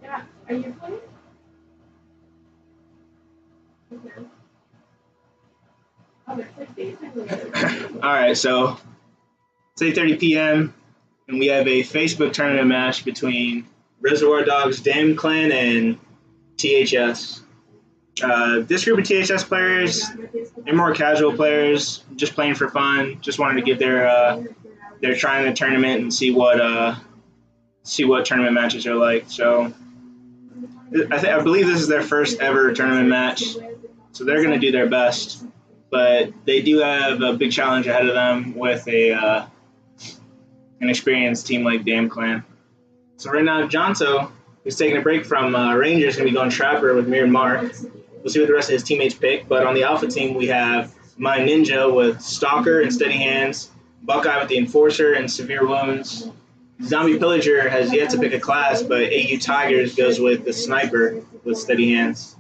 Yeah. Are you playing? Okay. Oh, it's like basically. All right, so it's 8:30 p.m. and we have a Facebook tournament match between Reservoir Dogs Dam Clan and THS. This group of THS players, they're more casual players, just playing for fun. Just wanted to give their try in the tournament and see what tournament matches are like. So I believe this is their first ever tournament match, so they're going to do their best. But they do have a big challenge ahead of them with an experienced team like Dam Clan. So right now, Jonto, who's taking a break from Rangers, is going to be going Trapper with Mir and Mark. We'll see what the rest of his teammates pick. But on the Alpha team, we have My Ninja with Stalker and Steady Hands, Buckeye with the Enforcer and Severe Wounds. Zombie Pillager has yet to pick a class, but AU Tigers goes with the Sniper with Steady Hands.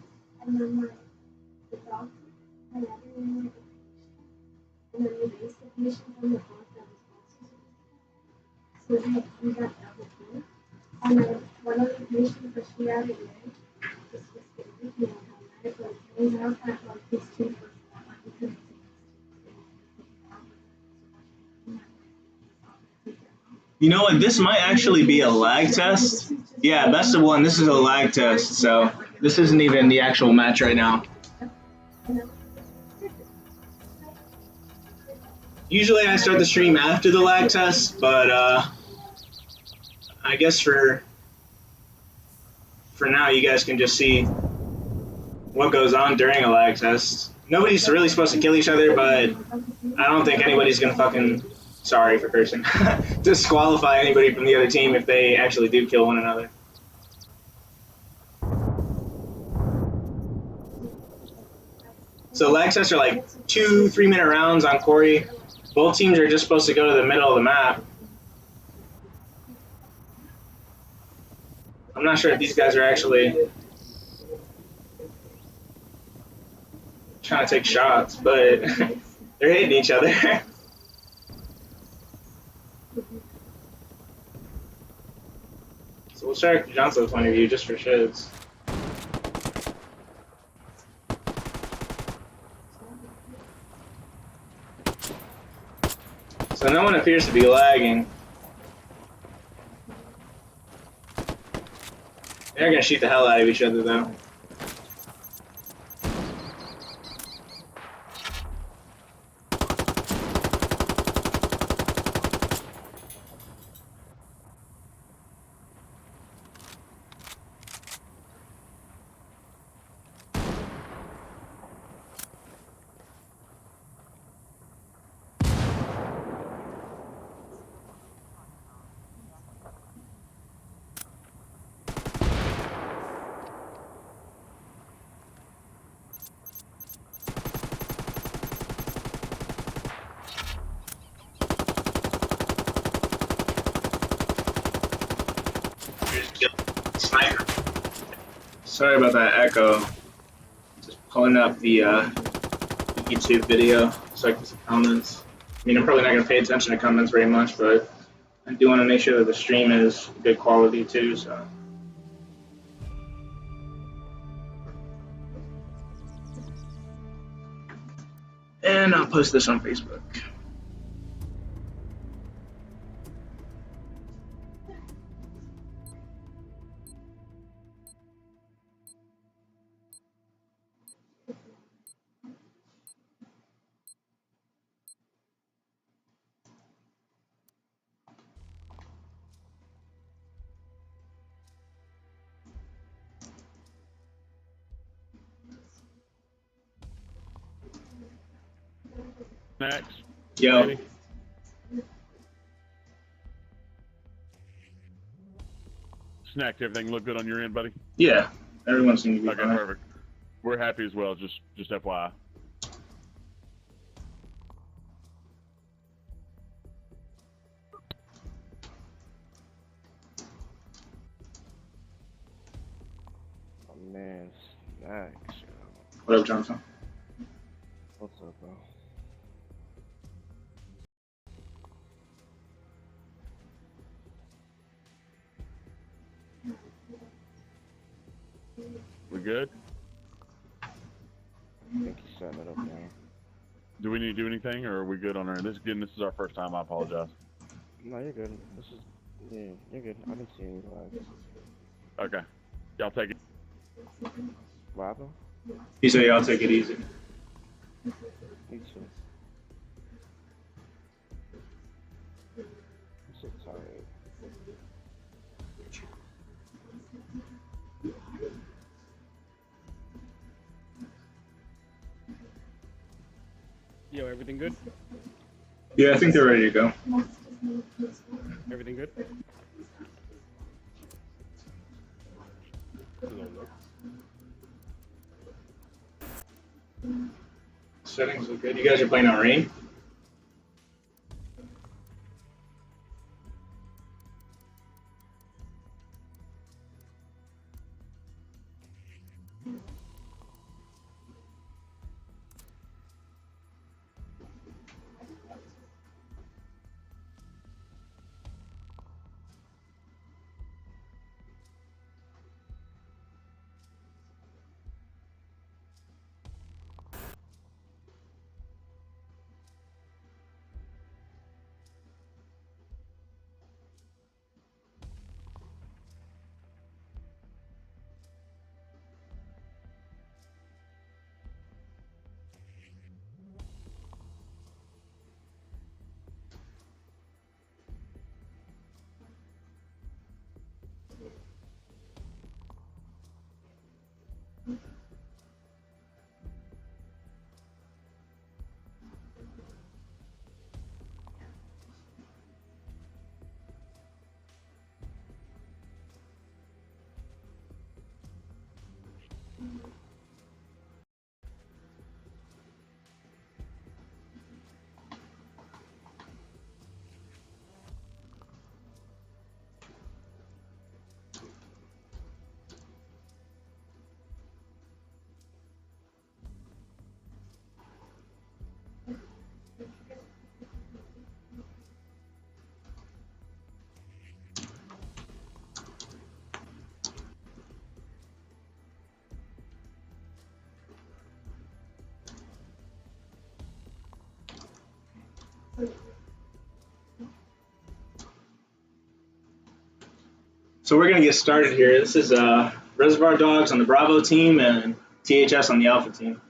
You know what? This might actually be a lag test. Yeah, best of one. This is a lag test, so this isn't even the actual match right now. Usually I start the stream after the lag test, but I guess for now you guys can just see what goes on during a lag test. Nobody's really supposed to kill each other, but I don't think anybody's gonna fucking, sorry for cursing, disqualify anybody from the other team if they actually do kill one another. So lag tests are like 2-3 minute rounds on Corey. Both teams are just supposed to go to the middle of the map. I'm not sure if these guys are actually trying to take shots, but they're hitting each other. So we'll start with Johnson's point of view just for shits. So no one appears to be lagging. They're gonna shoot the hell out of each other though. Sniper. Sorry about that echo. Just pulling up the YouTube video so I can see comments. I mean, I'm probably not going to pay attention to comments very much, but I do want to make sure that the stream is good quality too, so. And I'll post this on Facebook. Next. Yo. Ready? Snacked. Everything look good on your end, buddy? Yeah, everyone seems to be Okay, fine. perfect. We're happy as well. Just FYI. Oh man, snacks. What up, Johnson? What's up, bro? good? I think he's setting it up now. Do we need to do anything, or are we good on our end? This is our first time. I apologize. No, you're good. This is, yeah, you're good. I didn't see any lags. Okay. Y'all take it. What happened? He said, "I'll take it easy." Me too. I'm so tired. Yo, everything good? Yeah, I think they're ready to go. Everything good? Settings look good. You guys are playing on rain? So we're gonna get started here. This is Reservoir Dogs on the Bravo team and THS on the Alpha team.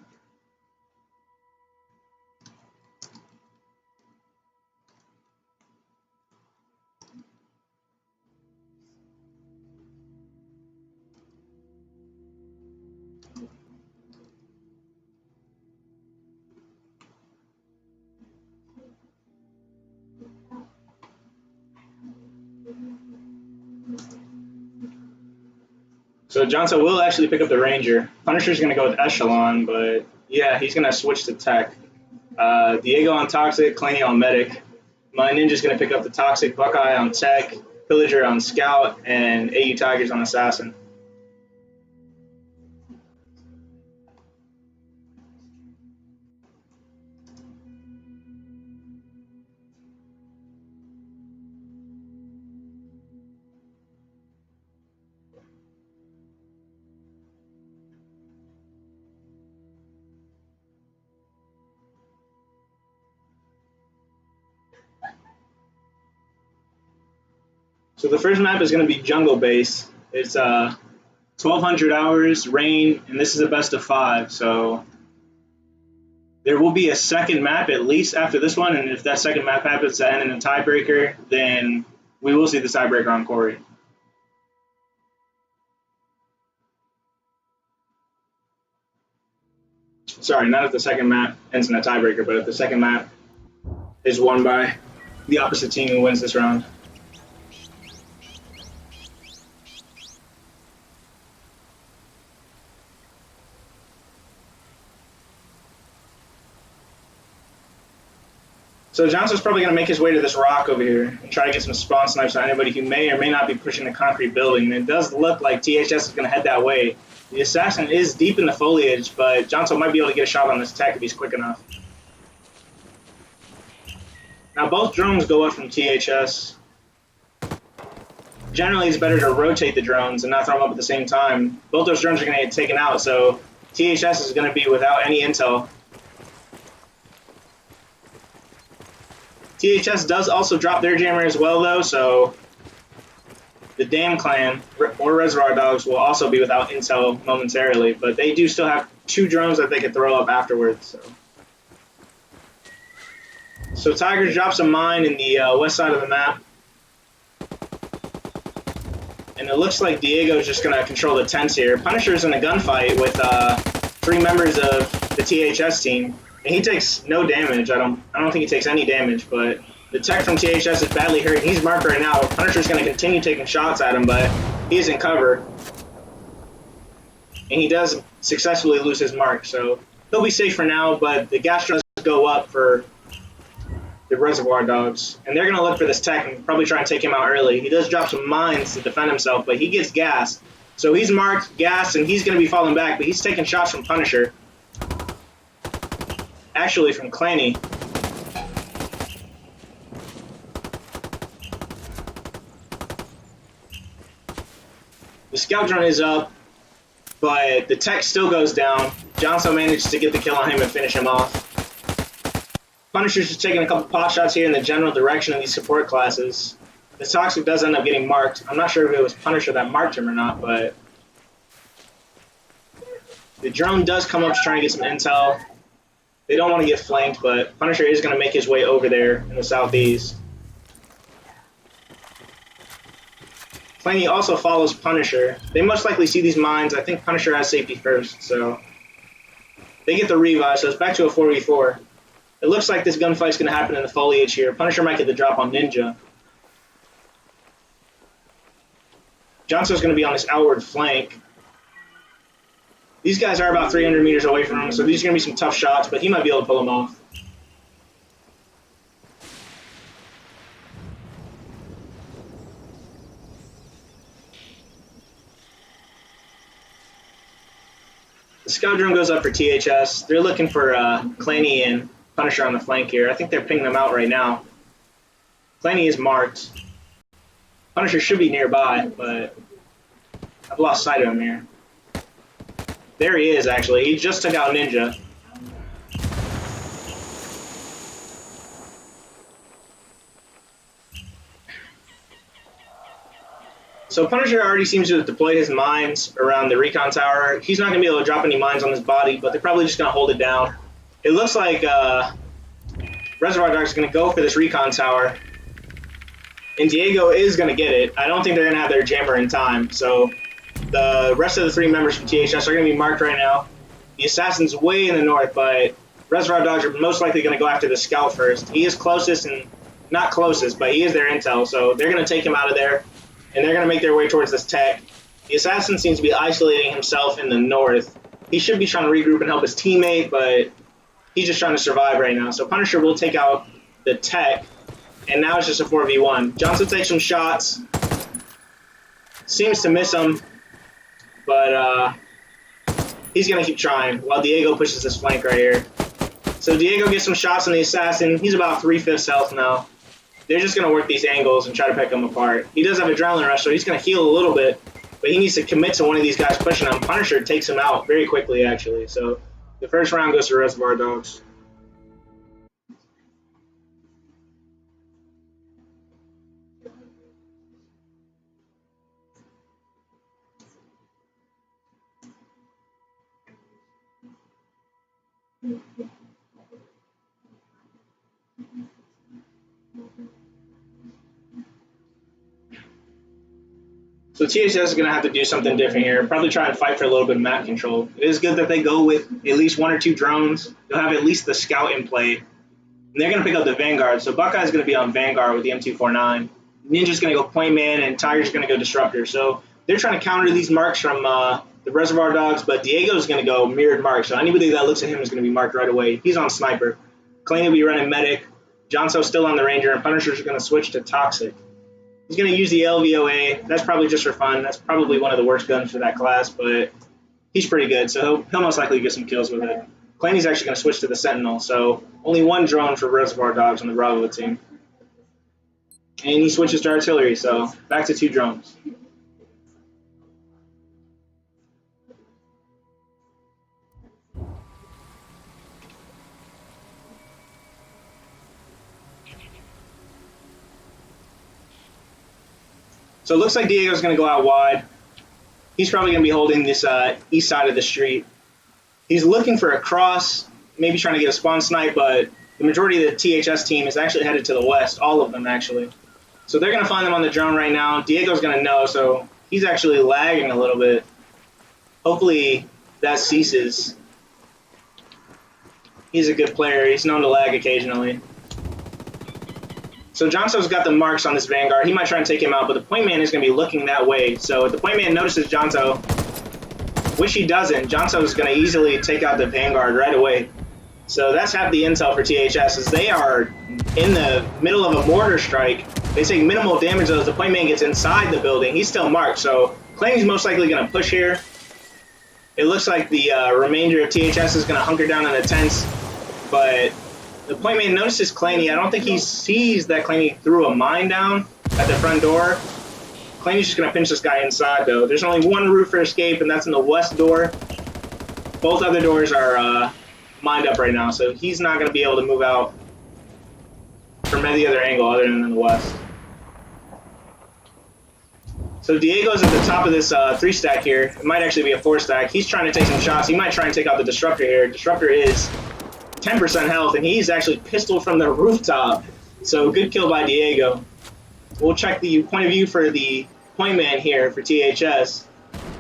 So Johnson will actually pick up the Ranger. Punisher's going to go with Echelon, but yeah, he's going to switch to Tech. Diego on Toxic, Claney on Medic. My Ninja's going to pick up the Toxic, Buckeye on Tech, Pillager on Scout, and AU Tigers on Assassin. So the first map is going to be Jungle Base. It's 1,200 hours, rain, and this is a best of 5. So there will be a second map at least after this one, and if that second map happens to end in a tiebreaker, then we will see the tiebreaker on Corey. Sorry, not if the second map ends in a tiebreaker, but if the second map is won by the opposite team who wins this round. So Johnson's probably going to make his way to this rock over here and try to get some spawn snipes on anybody who may or may not be pushing the concrete building. And it does look like THS is going to head that way. The Assassin is deep in the foliage, but Johnson might be able to get a shot on this tech if he's quick enough. Now both drones go up from THS. generally it's better to rotate the drones and not throw them up at the same time. Both those drones are going to get taken out, so THS is going to be without any intel. THS does also drop their jammer as well, though, so the Damn Clan or Reservoir Dogs will also be without intel momentarily, but they do still have 2 drones that they could throw up afterwards. So Tiger drops a mine in the west side of the map. And it looks like Diego's just going to control the tents here. Punisher's in a gunfight with 3 members of the THS team. And he takes no damage. I don't think he takes any damage, but the tech from THS is badly hurt. He's marked right now. Punisher's going to continue taking shots at him, but he's in cover. And he does successfully lose his mark, so he'll be safe for now, but the gas does go up for the Reservoir Dogs. And they're going to look for this tech and probably try and take him out early. He does drop some mines to defend himself, but he gets gassed. So he's marked, gassed, and he's going to be falling back, but he's taking shots from Punisher. Actually, from Clanny. The scout drone is up, but the tech still goes down. Johnson manages to get the kill on him and finish him off. Punisher's just taking a couple pot shots here in the general direction of these support classes. The Toxic does end up getting marked. I'm not sure if it was Punisher that marked him or not, but the drone does come up to try and get some intel. They don't want to get flanked, but Punisher is going to make his way over there in the southeast. Clanny also follows Punisher. They most likely see these mines. I think Punisher has safety first, so they get the revive, so it's back to a 4v4. It looks like this gunfight's going to happen in the foliage here. Punisher might get the drop on Ninja. Johnson's going to be on this outward flank. These guys are about 300 meters away from him, so these are going to be some tough shots, but he might be able to pull them off. The scout drone goes up for THS. They're looking for Clanny and Punisher on the flank here. I think they're pinging them out right now. Clanny is marked. Punisher should be nearby, but I've lost sight of him here. There he is, actually. He just took out Ninja. So Punisher already seems to have deployed his mines around the recon tower. He's not going to be able to drop any mines on his body, but they're probably just going to hold it down. It looks like Reservoir Dogs is going to go for this recon tower. And Diego is going to get it. I don't think they're going to have their jammer in time. So the rest of the 3 members from THS are going to be marked right now. The assassin's way in the north, but Reservoir Dogs are most likely going to go after the scout first. He is closest, and not closest, but he is their intel. So they're going to take him out of there, and they're going to make their way towards this tech. The assassin seems to be isolating himself in the north. He should be trying to regroup and help his teammate, but he's just trying to survive right now. So Punisher will take out the tech, and now it's just a 4v1. Johnson takes some shots. Seems to miss him, but he's going to keep trying while Diego pushes this flank right here. So Diego gets some shots on the assassin. He's about 3/5 health now. They're just going to work these angles and try to pick him apart. He does have adrenaline rush, so he's going to heal a little bit, but he needs to commit to one of these guys pushing him. Punisher takes him out very quickly, actually. So the first round goes to Reservoir Dogs. So THS is going to have to do something different here. Probably try and fight for a little bit of map control. It is good that they go with at least 1 or 2 drones. They'll have at least the scout in play. And they're going to pick up the Vanguard. So Buckeye's going to be on Vanguard with the M249. Ninja's going to go Point Man, and Tiger's going to go Disruptor. So they're trying to counter these marks from the Reservoir Dogs, but Diego's going to go mirrored mark. So anybody that looks at him is going to be marked right away. He's on Sniper. Claney will be running Medic. Johnson's still on the Ranger, and Punisher's going to switch to Toxic. He's going to use the LVOA. That's probably just for fun. That's probably one of the worst guns for that class, but he's pretty good, so he'll most likely get some kills with it. Claney's actually going to switch to the Sentinel, so only 1 drone for Reservoir Dogs on the Bravo team. And he switches to artillery, so back to 2 drones. So it looks like Diego's going to go out wide. He's probably going to be holding this east side of the street. He's looking for a cross, maybe trying to get a spawn snipe, but the majority of the THS team is actually headed to the west, all of them actually. So they're going to find them on the drone right now. Diego's going to know, so he's actually lagging a little bit. Hopefully that ceases. He's a good player. He's known to lag occasionally. So Jonso's got the marks on this Vanguard. He might try and take him out, but the point man is going to be looking that way. So if the point man notices Jonso, which he doesn't, Jonso is going to easily take out the Vanguard right away. So that's half the intel for THS, as they are in the middle of a mortar strike. They take minimal damage though as the point man gets inside the building. He's still marked, so Claney's most likely going to push here. It looks like the remainder of THS is going to hunker down in the tents, but the point man notices Claney. I don't think he sees that Claney threw a mine down at the front door. Claney's just going to pinch this guy inside, though. There's only one route for escape, and that's in the west door. Both other doors are mined up right now, so he's not going to be able to move out from any other angle other than in the west. So Diego's at the top of this 3-stack here. It might actually be a 4-stack. He's trying to take some shots. He might try and take out the Disruptor here. Disruptor is 10% health, and he's actually pistoled from the rooftop. So good kill by Diego. We'll check the point of view for the point man here for THS.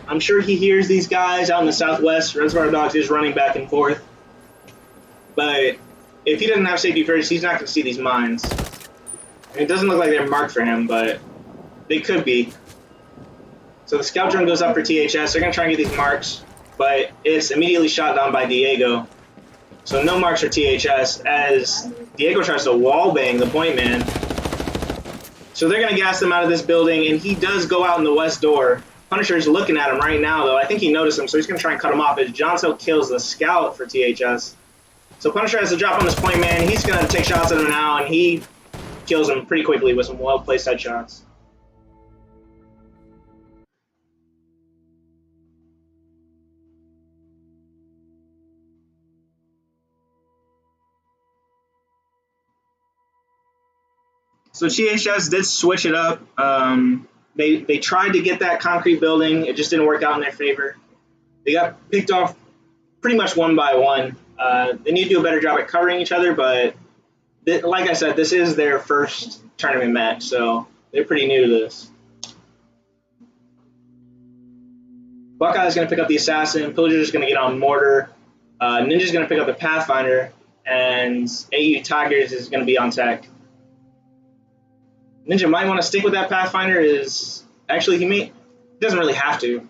I'm sure he hears these guys out in the southwest. Reservoir Dogs is running back and forth. But if he doesn't have safety first, he's not going to see these mines. And it doesn't look like they're marked for him, but they could be. So the scout drone goes up for THS. They're going to try and get these marks, but it's immediately shot down by Diego. So no marks for THS as Diego tries to wallbang the point man. So they're going to gas them out of this building, and he does go out in the west door. Punisher's looking at him right now, though. I think he noticed him, so he's going to try and cut him off as Jonso kills the scout for THS. So Punisher has to drop on this point man. He's going to take shots at him now, and he kills him pretty quickly with some well-placed headshots. So THS did switch it up. They tried to get that concrete building. It just didn't work out in their favor. They got picked off pretty much one by one. They need to do a better job at covering each other, but like I said, this is their first tournament match, so they're pretty new to this. Buckeye's going to pick up the Assassin. Pillager's going to get on Mortar. Ninja's going to pick up the Pathfinder, and AU Tigers is going to be on Tech. Ninja might want to stick with that Pathfinder. Actually, he doesn't really have to.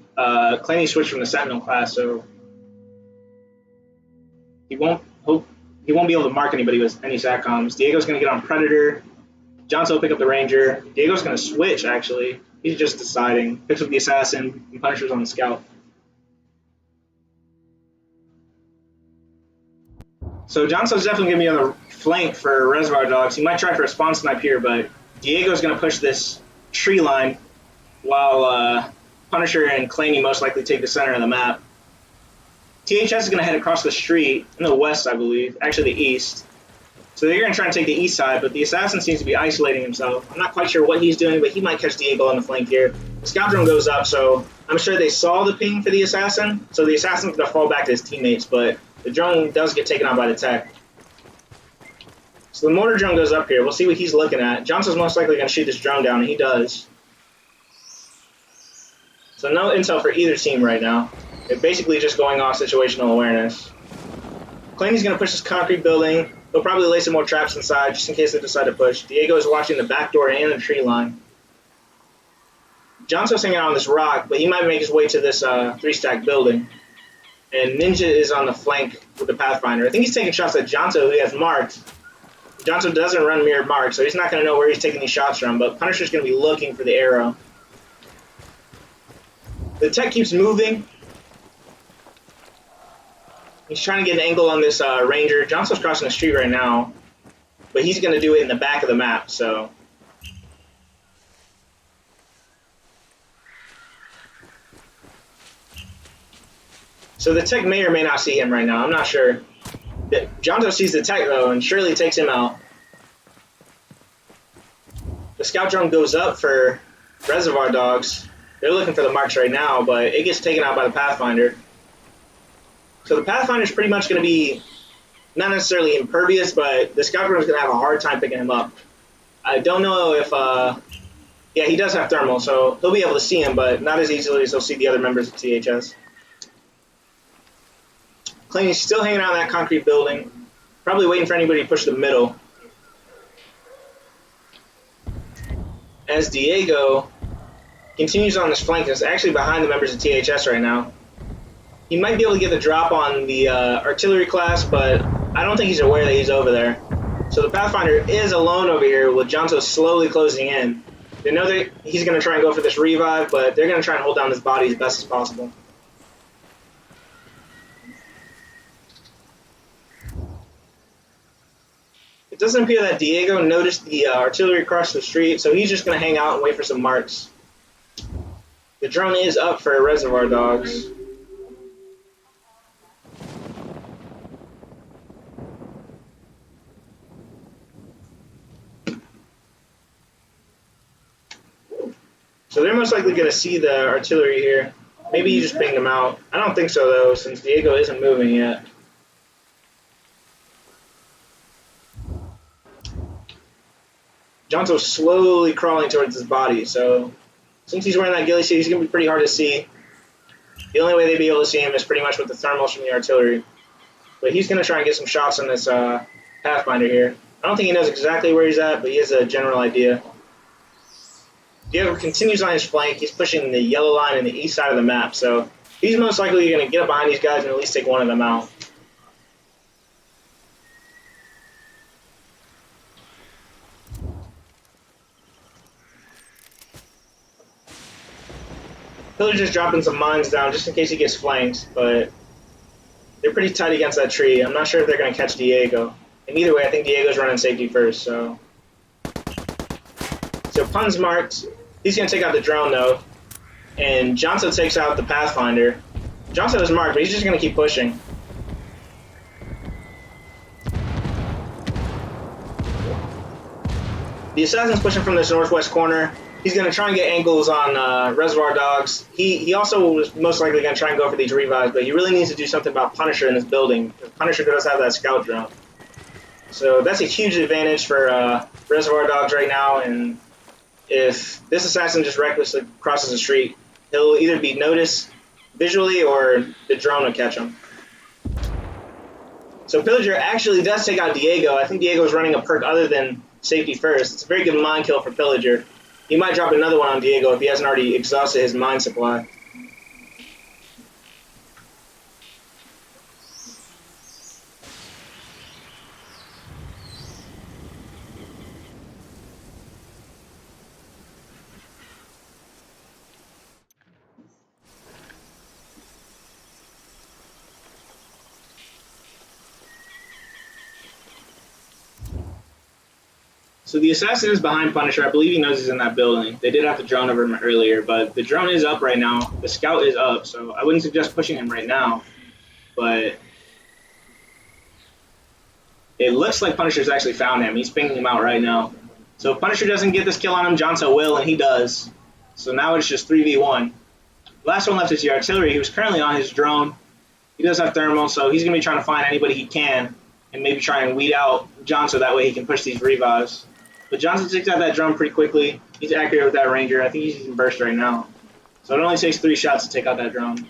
Claney switched from the Sentinel class, so he won't be able to mark anybody with any SATCOMs. Diego's going to get on Predator. Jonso will pick up the Ranger. Diego's going to switch, actually. He's just deciding. Picks up the Assassin, and Punisher's on the Scout. So Jonso's definitely going to be on the flank for Reservoir Dogs. He might try for a spawn snipe here, but Diego's going to push this tree line while Punisher and Claney most likely take the center of the map. THS is going to head across the street in the west, I believe. Actually, the east. So they're going to try and take the east side, but the Assassin seems to be isolating himself. I'm not quite sure what he's doing, but he might catch Diego on the flank here. The scout drone goes up, so I'm sure they saw the ping for the Assassin. So the Assassin's going to fall back to his teammates, but the drone does get taken out by the tech. So the mortar drone goes up here. We'll see what he's looking at. Johnson's most likely going to shoot this drone down, and he does. So no intel for either team right now. They're basically just going off situational awareness. Claney's going to push this concrete building. They'll probably lay some more traps inside just in case they decide to push. Diego is watching the back door and the tree line. Johnson's hanging out on this rock, but he might make his way to this 3-stack building. And Ninja is on the flank with the Pathfinder. I think he's taking shots at Jonso, who he has marked. Jonso doesn't run mirrored mark, so he's not going to know where he's taking these shots from, but Punisher's going to be looking for the arrow. The tech keeps moving. He's trying to get an angle on this Ranger. Jonso's crossing the street right now, but he's going to do it in the back of the map, so So the tech may or may not see him right now. I'm not sure. Jonto sees the tech though and surely takes him out. The scout drone goes up for Reservoir Dogs. They're looking for the marks right now, but it gets taken out by the Pathfinder. So the Pathfinder's pretty much going to be not necessarily impervious, but the scout drone is going to have a hard time picking him up. I don't know if, yeah, he does have thermal, so he'll be able to see him, but not as easily as he'll see the other members of THS. Claney's still hanging out in that concrete building, probably waiting for anybody to push the middle. As Diego continues on this flank, is actually behind the members of THS right now. He might be able to get the drop on the artillery class, but I don't think he's aware that he's over there. So the Pathfinder is alone over here with Jonto slowly closing in. They know that he's going to try and go for this revive, but they're going to try and hold down this body as best as possible. It doesn't appear that Diego noticed the artillery across the street, so he's just going to hang out and wait for some marks. The drone is up for Reservoir Dogs. So they're most likely going to see the artillery here. Maybe he just pinged them out. I don't think so, though, since Diego isn't moving yet. Jonto's slowly crawling towards his body, so since he's wearing that ghillie suit, he's going to be pretty hard to see. The only way they'd be able to see him is pretty much with the thermals from the artillery. But he's going to try and get some shots on this Pathfinder here. I don't think he knows exactly where he's at, but he has a general idea. Diego continues on his flank. He's pushing the yellow line in the east side of the map, so he's most likely going to get up behind these guys and at least take one of them out. Pillager's dropping some mines down just in case he gets flanked, but they're pretty tight against that tree. I'm not sure if they're going to catch Diego. And either way, I think Diego's running safety first, so... So Pun's marked. He's going to take out the drone, though. And Jonto takes out the Pathfinder. Jonto is marked, but he's just going to keep pushing. The assassin's pushing from this northwest corner. He's going to try and get angles on Reservoir Dogs. He also was most likely going to try and go for these revives, but he really needs to do something about Punisher in this building. Punisher does have that scout drone. So that's a huge advantage for Reservoir Dogs right now, and if this assassin just recklessly crosses the street, he'll either be noticed visually or the drone will catch him. So Pillager actually does take out Diego. I think Diego's running a perk other than safety first. It's a very good mine kill for Pillager. He might drop another one on Diego if he hasn't already exhausted his mine supply. So the assassin is behind Punisher. I believe he knows he's in that building. They did have the drone over him earlier, but the drone is up right now. The scout is up, so I wouldn't suggest pushing him right now. But it looks like Punisher's actually found him. He's pinging him out right now. So if Punisher doesn't get this kill on him, Jonto will, and he does. So now it's just 3v1. Last one left is the artillery. He was currently on his drone. He does have thermal, so he's going to be trying to find anybody he can and maybe try and weed out Jonto. That way he can push these revives. But Jonto takes out that drone pretty quickly. He's accurate with that ranger. I think he's using burst right now. So it only takes 3 shots to take out that drone.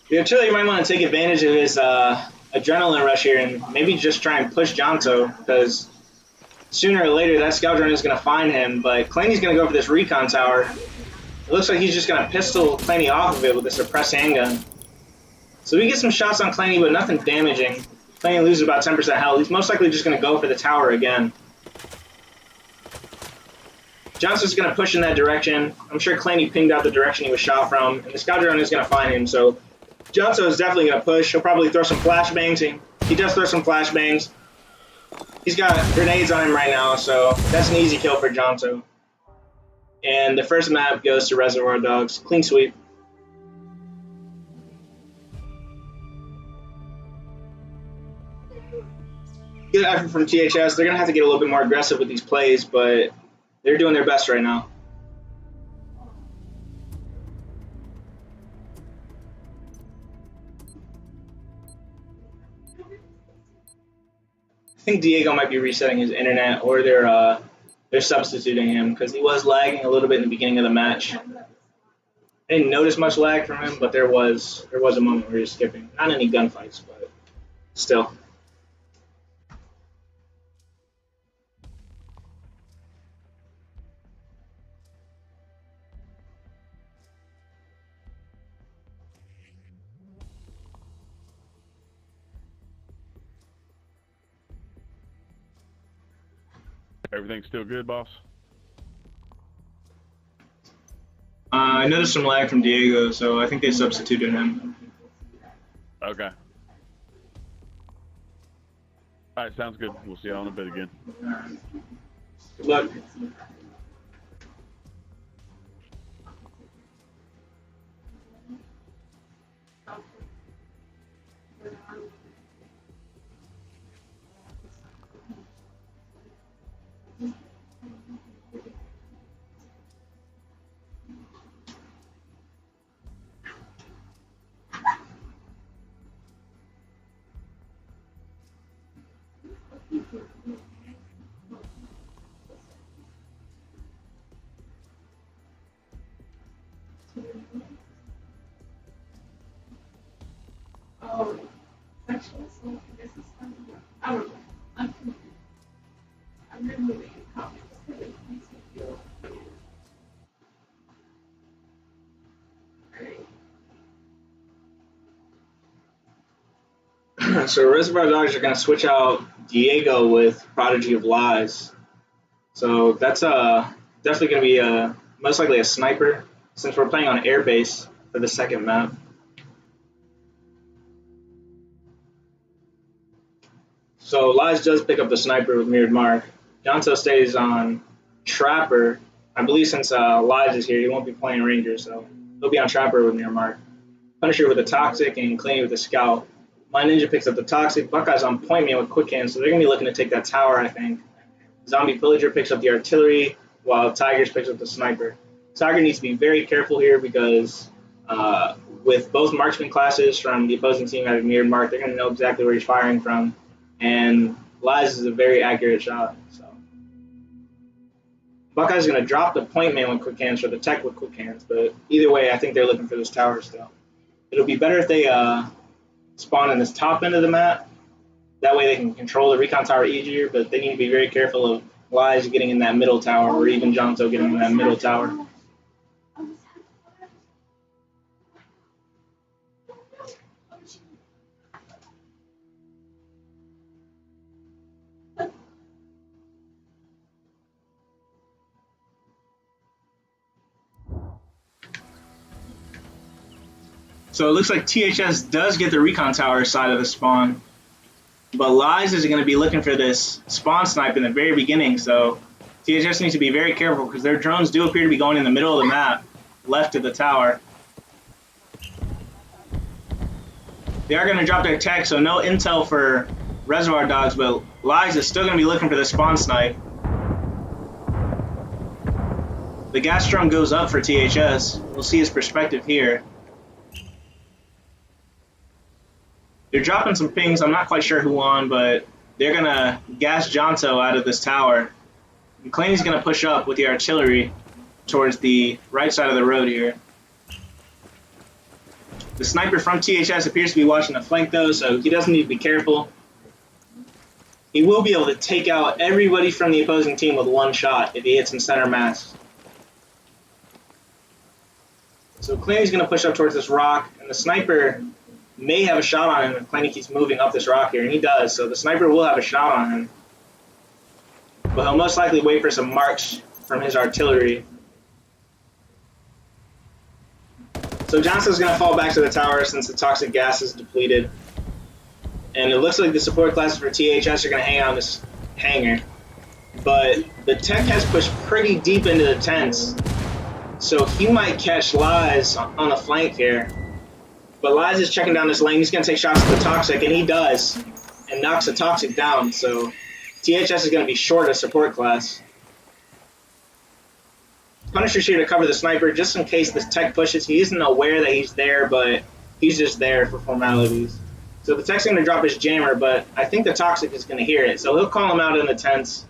The artillery might want to take advantage of his adrenaline rush here and maybe just try and push Jonto, because sooner or later that scout drone is going to find him. But Claney's going to go for this recon tower. It looks like he's just going to pistol Claney off of it with a suppressed handgun. So we get some shots on Claney, but nothing damaging. Claney loses about 10% health. He's most likely just going to go for the tower again. Johnson's going to push in that direction. I'm sure Claney pinged out the direction he was shot from, and the scout drone is going to find him. So Johnson is definitely going to push. He'll probably throw some flashbangs, and he does throw some flashbangs. He's got grenades on him right now, so that's an easy kill for Johnson. And the first map goes to Reservoir Dogs. Clean sweep. Good effort from THS. They're going to have to get a little bit more aggressive with these plays, but they're doing their best right now. I think Diego might be resetting his internet, or they're substituting him because he was lagging a little bit in the beginning of the match. I didn't notice much lag from him, but there was a moment where he was skipping. Not any gunfights, but still. Everything's still good, boss? I noticed some lag from Diego, so I think they substituted him. Okay. All right, sounds good. We'll see you on a bit again. Good luck. Oh, actually, so this is something I don't know. I'm confused. I'm removing comments because it makes me feel Alright. So Reservoir Dogs are going to switch out Diego with Prodigy of Lies. So that's definitely going to be most likely a sniper, since we're playing on airbase for the second map. So Lies does pick up the sniper with mirrored mark. Jonto stays on Trapper. I believe since Lies is here, he won't be playing Ranger, so he'll be on Trapper with mirrored mark. Punisher with a Toxic and Claney with a Scout. My Ninja picks up the Toxic. Buckeye's on point man with quick hands, so they're going to be looking to take that tower, I think. Zombie Pillager picks up the artillery, while Tigers picks up the sniper. Tiger needs to be very careful here because with both marksman classes from the opposing team having mirrored mark, they're going to know exactly where he's firing from. And Lies is a very accurate shot. So Buckeye's going to drop the point man with quick hands for the tech with quick hands, but either way, I think they're looking for this tower still. It'll be better if they spawn in this top end of the map. That way they can control the recon tower easier, but they need to be very careful of Lies getting in that middle tower, or even Jonto getting in that middle tower. So it looks like THS does get the recon tower side of the spawn, but Lies is going to be looking for this spawn snipe in the very beginning, so THS needs to be very careful because their drones do appear to be going in the middle of the map, left of the tower. They are going to drop their tech, so no intel for Reservoir Dogs, but Lies is still going to be looking for the spawn snipe. The gas drum goes up for THS. We'll see his perspective here. They're dropping some pings. I'm not quite sure who won, but they're going to gas Jonto out of this tower. And Claney's going to push up with the artillery towards the right side of the road here. The sniper from THS appears to be watching the flank, though, so he doesn't need to be careful. He will be able to take out everybody from the opposing team with one shot if he hits in center mass. So Claney's going to push up towards this rock, and the sniper may have a shot on him if Claney keeps moving up this rock here, and he does, so the sniper will have a shot on him. But he'll most likely wait for some marks from his artillery. So So Johnson's going to fall back to the tower since the toxic gas is depleted. And it looks like the support classes for THS are going to hang out in this hangar. But the tech has pushed pretty deep into the tents. So he might catch DAYZ on the flank here. But DAYZ is checking down this lane. He's going to take shots at the toxic, and he does. And knocks the toxic down. So THS is going to be short a support class. Punisher's here to cover the sniper just in case this tech pushes. He isn't aware that he's there, but he's just there for formalities. So the tech's going to drop his jammer, but I think the toxic is going to hear it. So he'll call him out in the tents.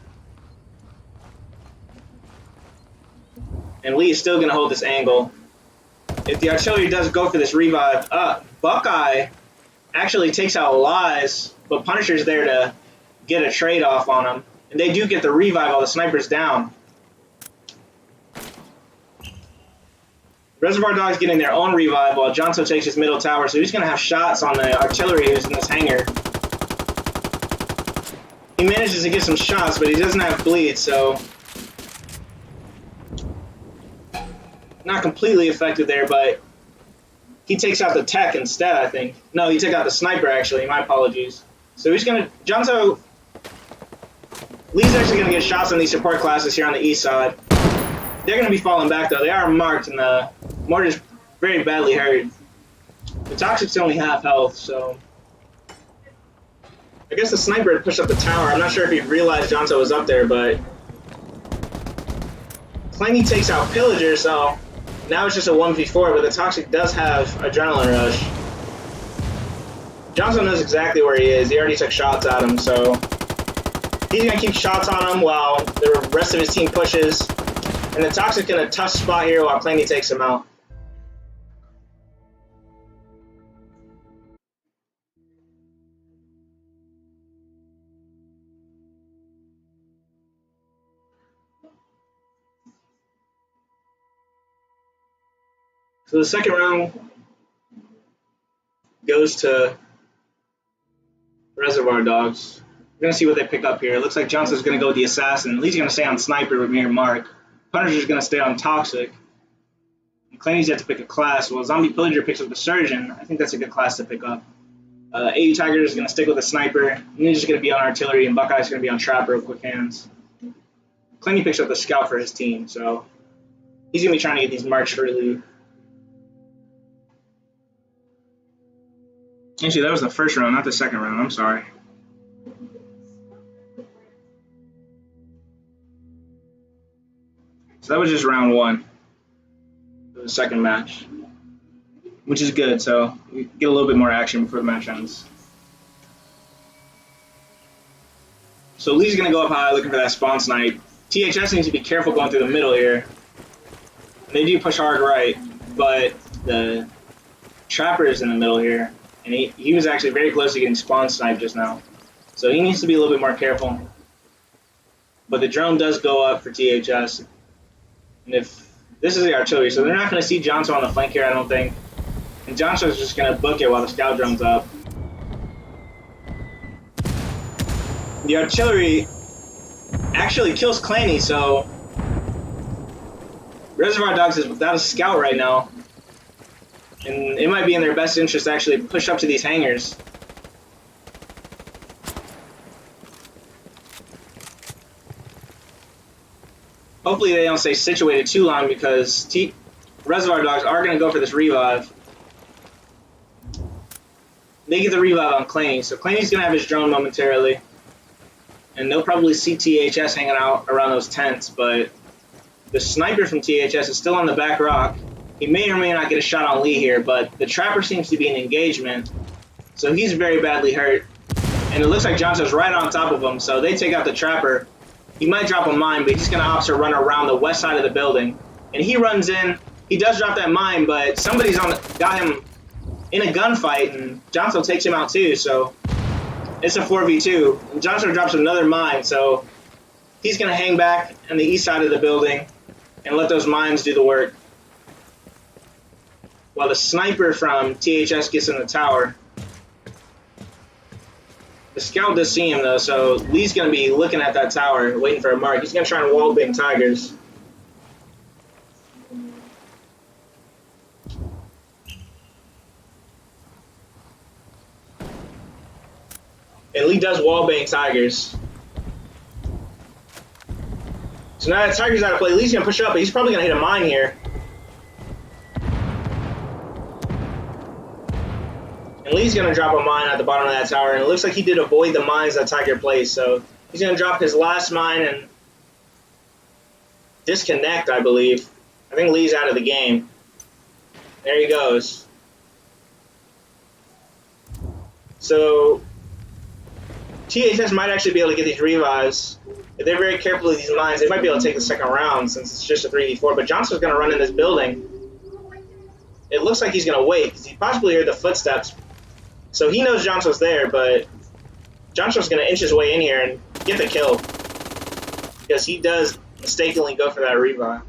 And Lee is still going to hold this angle. If the artillery does go for this revive, Buckeye actually takes out DAYZ, but Punisher's there to get a trade-off on him. And they do get the revive while the sniper's down. Reservoir Dogs getting their own revive while Jonso takes his middle tower, so he's going to have shots on the artillery who's in this hangar. He manages to get some shots, but he doesn't have bleed, so not completely effective there, but he takes out the tech instead, I think. No, he took out the sniper, actually. My apologies. So he's going to... Jonso... Lee's actually going to get shots on these support classes here on the east side. They're going to be falling back, though. They are marked, and the mortar's very badly hurt. The Toxic's only half health, so... I guess the sniper had pushed up the tower. I'm not sure if he realized Jonso was up there, but... Clangy takes out Pillager, so... Now it's just a 1v4, but the Toxic does have Adrenaline Rush. Jonso knows exactly where he is. He already took shots at him, so... He's going to keep shots on him while the rest of his team pushes. And the Toxic in a tough spot here while Clangy takes him out. So the second round goes to Reservoir Dogs. We're going to see what they pick up here. It looks like Johnson's going to go with the Assassin. Lee's going to stay on Sniper with me and Mark. Punisher's going to stay on Toxic. And Clangy's yet to pick a class. Well, Zombie Pillager picks up the Surgeon. I think that's a good class to pick up. AU Tiger is going to stick with the Sniper. Ninja's going to be on Artillery, and Buckeye's going to be on Trapper with Quick Hands. Clangy picks up the Scout for his team, so he's going to be trying to get these marks for Lee. Actually, that was the first round, not the second round. I'm sorry. So that was just round one of the second match, which is good. So we get a little bit more action before the match ends. So Lee's going to go up high looking for that spawn snipe. THS needs to be careful going through the middle here. They do push hard right, but the Trapper is in the middle here. And he was actually very close to getting spawn sniped just now. So he needs to be a little bit more careful. But the drone does go up for THS. And if this is the artillery, so they're not going to see Jonso on the flank here, I don't think. And Jonso's just going to book it while the scout drone's up. The artillery actually kills Clanny, so Reservoir Dogs is without a scout right now. And it might be in their best interest to actually push up to these hangars. Hopefully they don't stay situated too long because Reservoir Dogs are going to go for this revive. They get the revive on Clanny, so Clanny's going to have his drone momentarily. And they'll probably see THS hanging out around those tents, but the sniper from THS is still on the back rock. He may or may not get a shot on Lee here, but the Trapper seems to be in engagement, so he's very badly hurt. And it looks like Jonso's right on top of him, so they take out the Trapper. He might drop a mine, but he's going to opt to run around the west side of the building. And he runs in. He does drop that mine, but somebody's got him in a gunfight, and Jonso takes him out too, so it's a 4v2. And Jonso drops another mine, so he's going to hang back on the east side of the building and let those mines do the work. While the sniper from THS gets in the tower. The scout does see him though, so Lee's going to be looking at that tower, waiting for a mark. He's going to try and wallbang Tigers. And Lee does wallbang Tigers. So now that Tiger's out of play, Lee's going to push up, but he's probably going to hit a mine here. And Lee's going to drop a mine at the bottom of that tower, and it looks like he did avoid the mines that Tiger placed. So he's going to drop his last mine and disconnect, I believe. I think Lee's out of the game. There he goes. So THS might actually be able to get these revives. If they're very careful with these mines, they might be able to take the second round since it's just a 3v4. But Johnson's going to run in this building. It looks like he's going to wait because he possibly heard the footsteps. So he knows Johnson's there, but Johnson's going to inch his way in here and get the kill because he does mistakenly go for that revive.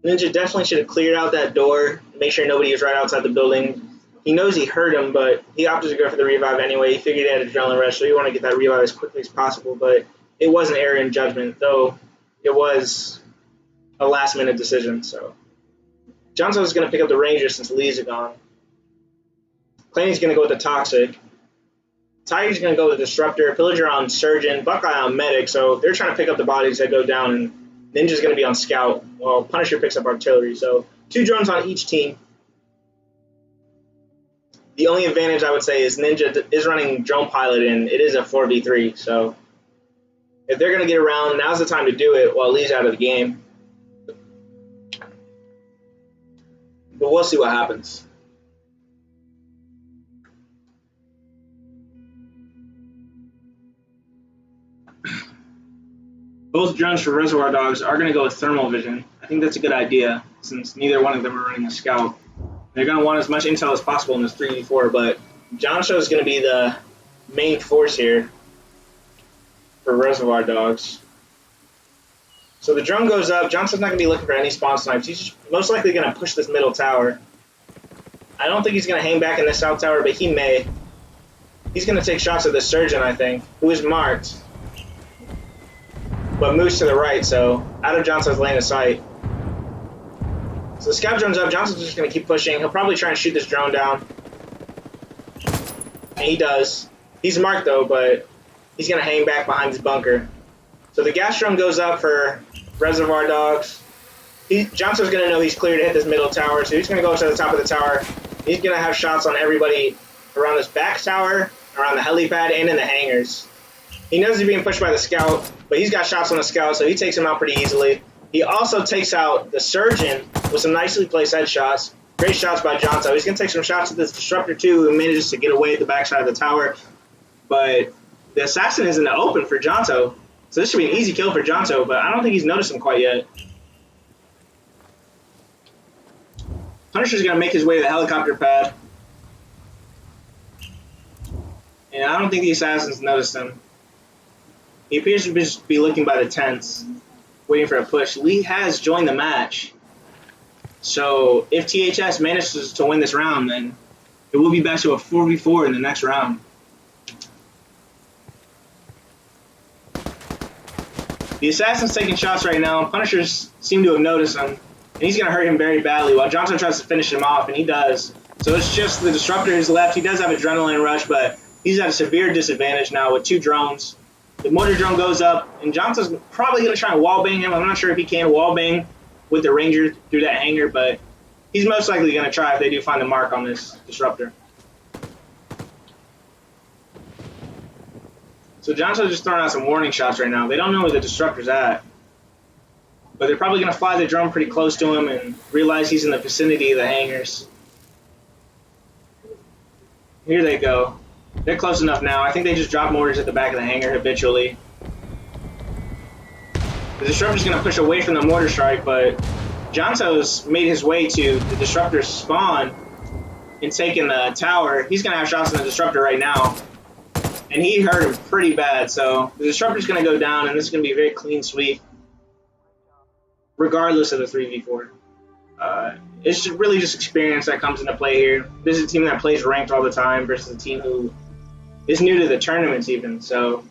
Ninja definitely should have cleared out that door, make sure nobody was right outside the building. He knows he heard him, but he opted to go for the revive anyway. He figured he had adrenaline rush, so he wanted to get that revive as quickly as possible, but it was an error in judgment, though it was a last-minute decision. So Johnson was going to pick up the Ranger since Lee's gone. Claney's going to go with the Toxic. Tiger's going to go with the Disruptor, Pillager on Surgeon, Buckeye on Medic, so they're trying to pick up the bodies that go down, and Ninja's going to be on Scout, while Punisher picks up Artillery. So 2 drones on each team. The only advantage I would say is Ninja is running Drone Pilot, and it is a 4v3. So if they're going to get around, now's the time to do it while Lee's out of the game. But we'll see what happens. Both drones for Reservoir Dogs are going to go with Thermal Vision. I think that's a good idea, since neither one of them are running a Scout. They're going to want as much intel as possible in this 3v4, but John Show is going to be the main force here for Reservoir Dogs. So the drone goes up. Johnson's not going to be looking for any spawn snipes. He's most likely going to push this middle tower. I don't think he's going to hang back in the south tower, but he may. He's going to take shots at the Surgeon, I think, who is marked, but moves to the right, so out of Johnson's lane of sight. So the scout drone's up. Johnson's just going to keep pushing. He'll probably try and shoot this drone down. And he does. He's marked, though, but he's going to hang back behind his bunker. So the gas drone goes up for Reservoir Dogs. Johnson's going to know he's clear to hit this middle tower, so he's going to go to the top of the tower. He's going to have shots on everybody around this back tower, around the helipad, and in the hangars. He knows he's being pushed by the scout, but he's got shots on the scout, so he takes him out pretty easily. He also takes out the Surgeon with some nicely placed headshots. Great shots by Jonto. He's going to take some shots at this Disruptor, too, who manages to get away at the backside of the tower. But the Assassin is in the open for Jonto, so this should be an easy kill for Jonto, but I don't think he's noticed him quite yet. Punisher's going to make his way to the helicopter pad. And I don't think the Assassin's noticed him. He appears to just be looking by the tents, waiting for a push. Lee has joined the match. So if THS manages to win this round, then it will be back to a 4v4 in the next round. The Assassin's taking shots right now. Punishers seem to have noticed him, and he's going to hurt him very badly while Johnson tries to finish him off, and he does. So it's just the Disruptor who's left. He does have adrenaline rush, but he's at a severe disadvantage now with 2 drones. The mortar drone goes up, and Johnson's probably going to try and wallbang him. I'm not sure if he can wallbang with the Ranger through that hangar, but he's most likely going to try if they do find the mark on this Disruptor. So Johnson's just throwing out some warning shots right now. They don't know where the Disruptor's at, but they're probably going to fly the drone pretty close to him and realize he's in the vicinity of the hangars. Here they go. They're close enough now. I think they just drop mortars at the back of the hangar habitually. The Disruptor's going to push away from the mortar strike, but Jonto's made his way to the Disruptor's spawn and taken the tower. He's going to have shots on the Disruptor right now, and he hurt him pretty bad. So the Disruptor's going to go down, and this is going to be a very clean sweep, regardless of the 3v4. It's really just experience that comes into play here. This is a team that plays ranked all the time versus a team who is new to the tournaments even. So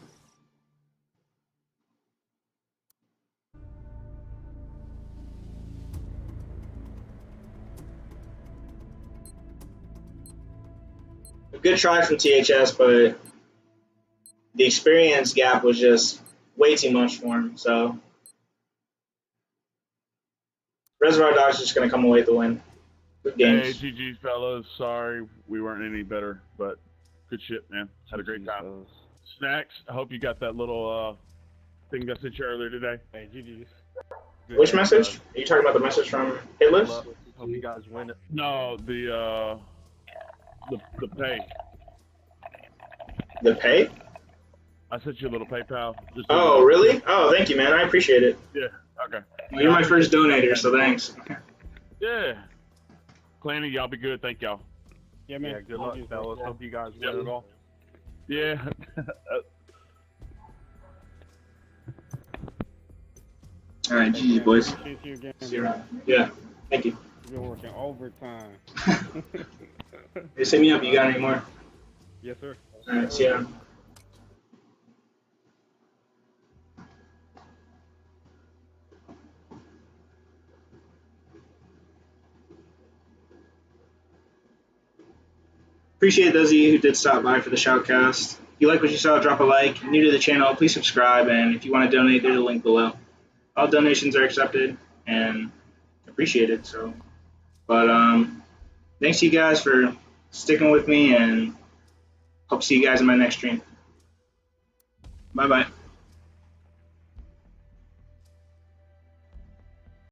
A good try from THS, but the experience gap was just way too much for him. So Reservoir Dogs is just going to come away with the win. Good games. Hey, GG fellas. Sorry we weren't any better, but good shit, man. Had a great time. Fellas. Snacks, I hope you got that little thing I sent you earlier today. Hey, GG's. Which message? Are you talking about the message from Hitless? Hope you guys win it. No, the pay. The pay? I sent you a little PayPal. Just Oh, really? Oh, thank you, man. I appreciate it. Yeah. Okay. Well, you're my first donator, so thanks. Yeah. Clanny, y'all be good. Thank y'all. Yeah, man. Yeah, good luck, GG's, fellas. man. Hope you guys win it all. Yeah. All right, Hey, GG, man, boys. appreciate you again, See you man. around. Yeah, thank you. You've been working overtime. Just hit me up. You got any more? Yes, sir. All right, see you around. Appreciate those of you who did stop by for the Shoutcast. If you like what you saw, drop a like. If you're new to the channel, please subscribe. And if you want to donate, there's a link below. All donations are accepted and appreciated. So, but thanks to you guys for sticking with me, and hope to see you guys in my next stream. Bye bye.